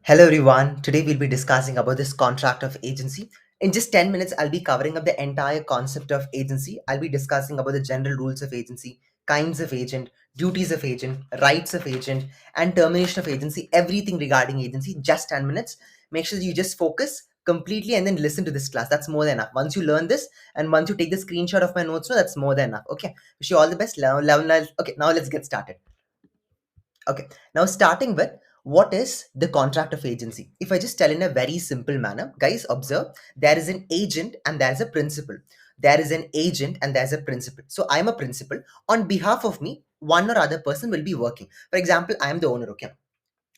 Hello everyone. Today we'll be discussing about this contract of agency. In just 10 minutes, I'll be covering up the entire concept of agency. I'll be discussing about the general rules of agency, kinds of agent, duties of agent, rights of agent, and termination of agency, everything regarding agency. Just 10 minutes. Make sure you just focus completely and then listen to this class. That's more than enough. Once you learn this and once you take the screenshot of my notes, no, that's more than enough. Okay. Wish you all the best. Okay, now let's get started. Okay, now starting with what is the contract of agency? If I just tell in a very simple manner, guys, observe there is an agent and there is a principal. There is an agent and there's a principal. So I'm a principal. On behalf of me, one or other person will be working. For example, I am the owner, okay?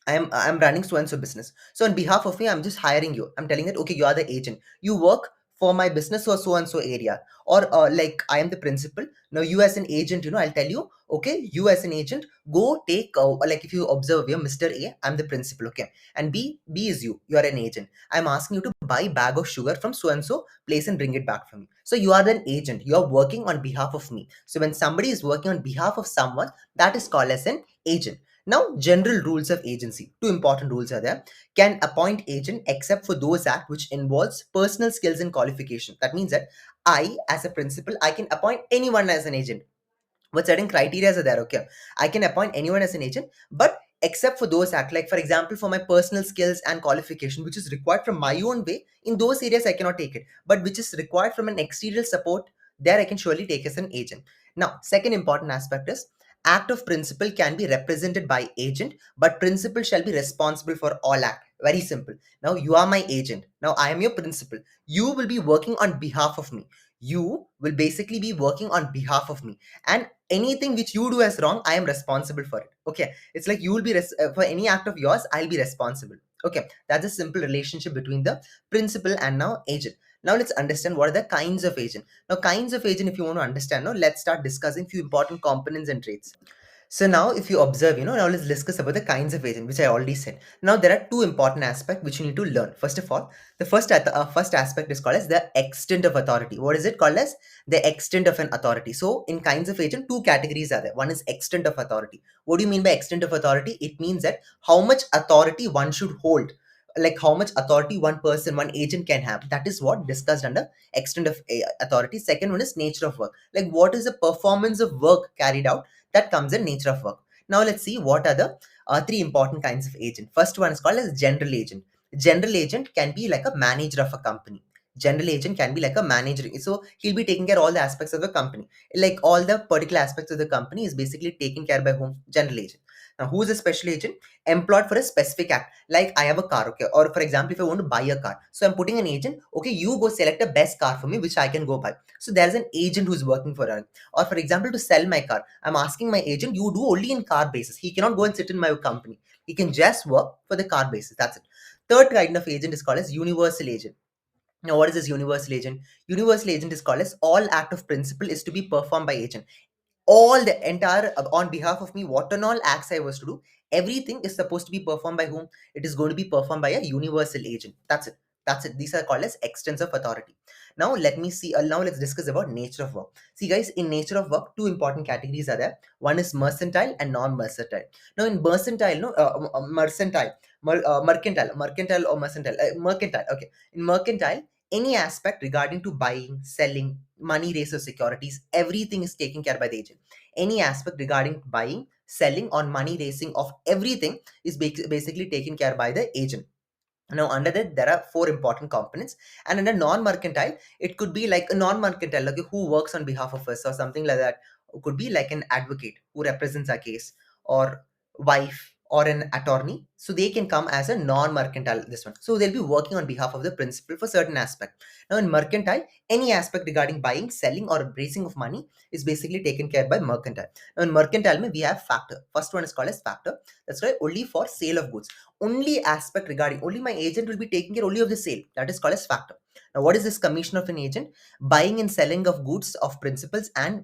I'm running so and so business. So on behalf of me, I'm just hiring you. I'm telling that okay, you are the agent. You work for my business or so and so area, or like I am the principal. Now you as an agent, I'll tell you okay, you as an agent go take like if you observe here, Mr. A, I'm the principal, okay, and B is you. You are an agent. I'm asking you to buy bag of sugar from so and so place and bring it back for me. So you are an agent. You are working on behalf of me. So when somebody is working on behalf of someone, that is called as an agent. Now, general rules of agency. Two important rules are there. Can appoint agent except for those act which involves personal skills and qualification. That means that I, as a principal, I can appoint anyone as an agent. But certain criteria are there, okay? I can appoint anyone as an agent, but except for those act, like for example, for my personal skills and qualification, which is required from my own way, in those areas I cannot take it. But which is required from an exterior support, there I can surely take as an agent. Now, second important aspect is act of principal can be represented by agent, but principal shall be responsible for all act. Very simple. Now you are my agent. Now I am your principal. You will be working on behalf of me. You will basically be working on behalf of me, and anything which you do as wrong, I am responsible for it. Okay, it's like you will be for any act of yours, I'll be responsible. Okay, that's a simple relationship between the principal and now agent. Now let's understand what are the kinds of agent. Now kinds of agent, if you want to understand, now let's start discussing few important components and traits. So now if you observe, now let's discuss about the kinds of agent, which I already said. Now there are two important aspects which you need to learn. First of all, the first aspect is called as the extent of authority. What is it called as? The extent of an authority. So in kinds of agent, two categories are there. One is extent of authority. What do you mean by extent of authority? It means that how much authority one should hold, like how much authority one person, one agent can have. That is what discussed under extent of authority. Second one is nature of work, like what is the performance of work carried out, that comes in nature of work. Now let's see what are the three important kinds of agent. First one is called as general agent. General agent can be like a manager of a company. General agent can be like a manager, so he'll be taking care of all the aspects of the company, like all the particular aspects of the company is basically taken care by whom? General agent. Now who is a special agent? Employed for a specific act. Like I have a car, okay, or for example if I want to buy a car, so I'm putting an agent, okay, you go select a best car for me which I can go buy. So there's an agent who's working for us. Or for example, to sell my car, I'm asking my agent, you do only in car basis. He cannot go and sit in my company. He can just work for the car basis. That's it. Third kind of agent is called as universal agent. Now, what is this universal agent? Universal agent is called as all act of principle is to be performed by agent. All the entire on behalf of me, what and all acts I was to do, everything is supposed to be performed by whom? It is going to be performed by a universal agent. That's it. These are called as extents of authority. Now let me see, now let's discuss about nature of work. See guys, in nature of work, two important categories are there. One is mercantile and non-mercantile. Now in mercantile, no mercantile, mercantile or mercantile, okay. In mercantile, any aspect regarding to buying, selling, money raise of securities, everything is taken care by the agent. Any aspect regarding buying, selling, or money raising of everything is basically taken care by the agent. Now under that there are four important components, and under non-mercantile it could be like a non-mercantile, like who works on behalf of us or something like that. It could be like an advocate who represents our case, or wife, or an attorney, so they can come as a non-mercantile, this one, so they'll be working on behalf of the principal for certain aspect. Now in mercantile, any aspect regarding buying, selling, or raising of money is basically taken care by mercantile. Now in mercantile we have factor. First one is called as factor. That's why only for sale of goods, only aspect regarding, only my agent will be taking care only of the sale, that is called as factor. Now what is this commission of an agent? Buying and selling of goods of principals and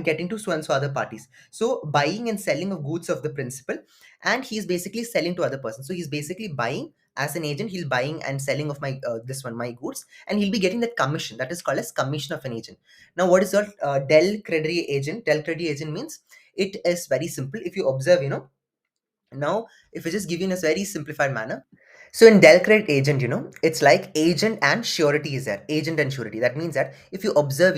getting to so and so other parties. So buying and selling of goods of the principal, and he's basically selling to other person. So he's basically buying as an agent, he's buying and selling of my this one, my goods, and he'll be getting that commission. That is called as commission of an agent. Now what is called del credit agent? Del credit agent means, it is very simple. If you observe, Now, if I just give you in a very simplified manner, so in del credit agent, it's like agent and surety is there. Agent and surety. That means that if you observe,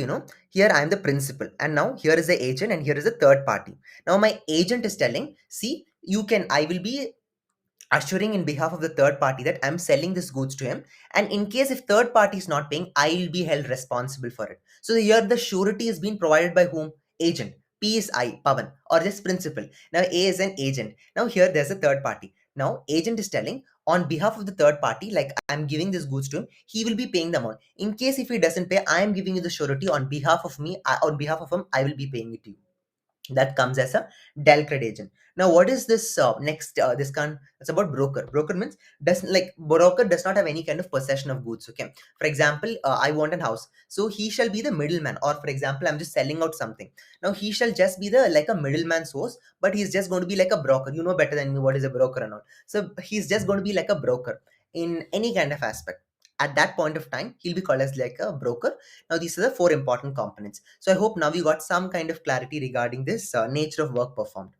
here I am the principal, and now here is the agent, and here is the third party. Now my agent is telling, see, I will be assuring in behalf of the third party that I'm selling this goods to him, and in case if third party is not paying, I'll be held responsible for it. So here the surety is being provided by whom? Agent. P is I, Pawan, or this principal. Now A is an agent. Now here there's a third party. Now agent is telling on behalf of the third party, like I'm giving this goods to him, he will be paying the amount. In case if he doesn't pay, I am giving you the surety on behalf of me, on behalf of him, I will be paying it to you. That comes as a del cred agent. Now what is this next this can it's about broker. Broker means doesn't like broker does not have any kind of possession of goods. Okay, for example, I want a house, so he shall be the middleman. Or for example, I'm just selling out something. Now he shall just be the like a middleman source, but he's just going to be like a broker. You know better than me what is a broker or not. So he's just going to be like a broker in any kind of aspect. At that point of time, he'll be called as like a broker. Now, these are the four important components. So, I hope now you got some kind of clarity regarding this nature of work performed.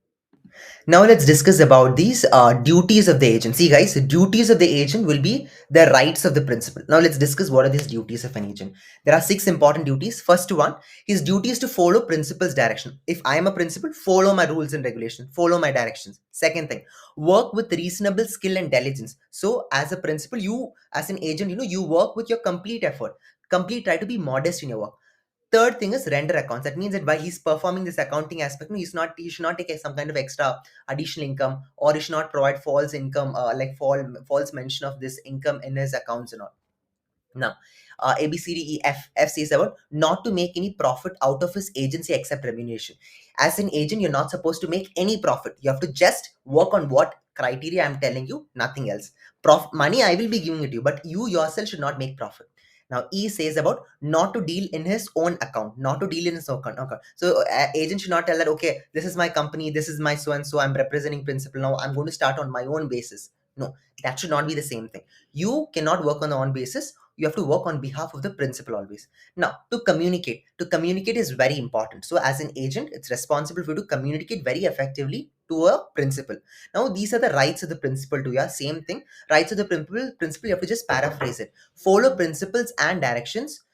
Now let's discuss about these duties of the agent. See guys, the duties of the agent will be the rights of the principal. Now let's discuss what are these duties of an agent. There are six important duties. First one, his duty is to follow principal's direction. If I am a principal, follow my rules and regulations, follow my directions. Second thing, work with reasonable skill and diligence. So as a principal, you as an agent, you work with your complete effort. Try to be modest in your work. Third thing is render accounts. That means that by he's performing this accounting aspect, he should not take some kind of extra additional income, or he should not provide false income, like false mention of this income in his accounts and all. Now, A, B, C, D, E, F. F says about not to make any profit out of his agency except remuneration. As an agent, you're not supposed to make any profit. You have to just work on what criteria I'm telling you, nothing else. Money I will be giving it to you, but you yourself should not make profit. Now, E says about not to deal in his own account, not to deal in his own account. Okay. So, agent should not tell that, okay, this is my company, this is my so and so, I'm representing principal. Now, I'm going to start on my own basis. No, that should not be the same thing. You cannot work on the own basis. You have to work on behalf of the principal always. Now, to communicate is very important. So as an agent, it's responsible for you to communicate very effectively to a principal. Now these are the rights of the principal to. Yeah, same thing. Rights of the principal, you have to just paraphrase it. Follow principles and directions.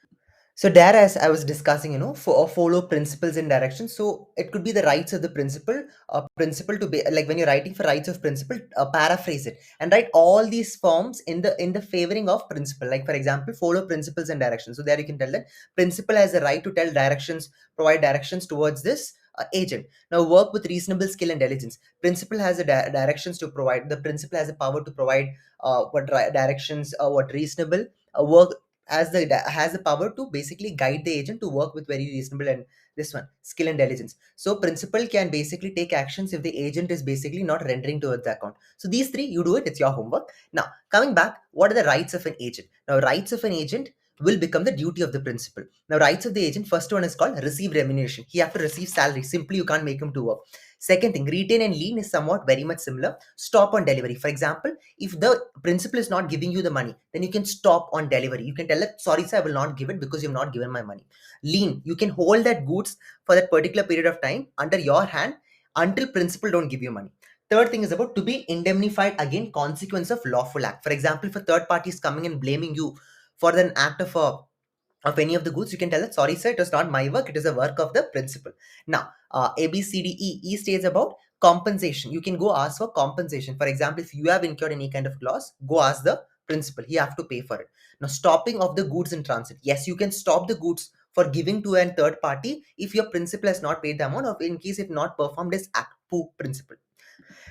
So there, as I was discussing, follow principles and directions. So it could be the rights of the principal to be like when you're writing for rights of principal, paraphrase it and write all these forms in the favoring of principal. Like for example, follow principles and directions. So there you can tell that principal has the right to tell directions, provide directions towards this agent. Now work with reasonable skill and diligence. Principal has the directions to provide. The principal has the power to provide directions, what reasonable work has the power to basically guide the agent to work with very reasonable and this one skill and diligence. So principal can basically take actions if the agent is basically not rendering towards the account. So these three, you do it, it's your homework. Now coming back, what are the rights of an agent? Now rights of an agent will become the duty of the principal. Now rights of the agent, first one is called receive remuneration. He have to receive salary. Simply you can't make him to work. Second thing, retain and lien is somewhat very much similar. Stop on delivery. For example, if the principal is not giving you the money, then you can stop on delivery. You can tell it, sorry sir, I will not give it because you have not given my money. Lien, you can hold that goods for that particular period of time under your hand until principal don't give you money. Third thing is about to be indemnified against consequence of lawful act. For example, if a third party is coming and blaming you for an act of any of the goods, you can tell it, sorry sir, it was not my work, it is a work of the principal. Now A, B, C, D, E states about compensation. You can go ask for compensation. For example, if you have incurred any kind of loss, go ask the principal, he have to pay for it. Now stopping of the goods in transit, yes, you can stop the goods for giving to a third party if your principal has not paid the amount, or in case if not performed as act to principal.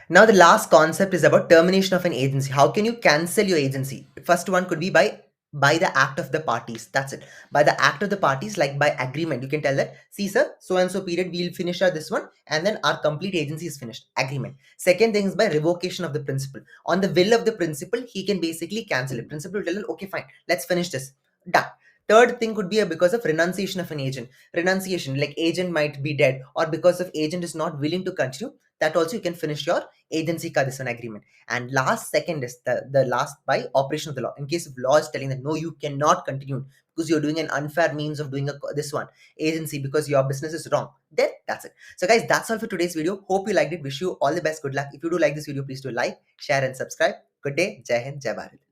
Now, the last concept is about termination of an agency. How can you cancel your agency? First one could be by the act of the parties. That's it. By the act of the parties, like by agreement, you can tell that, see sir, so and so period we'll finish our this one, and then our complete agency is finished. Agreement. Second thing is by revocation of the principal. On the will of the principal, he can basically cancel it. Principal will tell him, okay, fine, let's finish this. Done. Third thing could be because of renunciation of an agent. Renunciation, like agent might be dead, or because of agent is not willing to continue, that also you can finish your agency ka this one agreement. And last second is the last by operation of the law. In case of law is telling that no, you cannot continue because you're doing an unfair means of doing this one agency because your business is wrong, then that's it. So guys, that's all for today's video. Hope you liked it. Wish you all the best. Good luck. If you do like this video, please do like, share and subscribe. Good day. Jai Hind, Jai Bharat.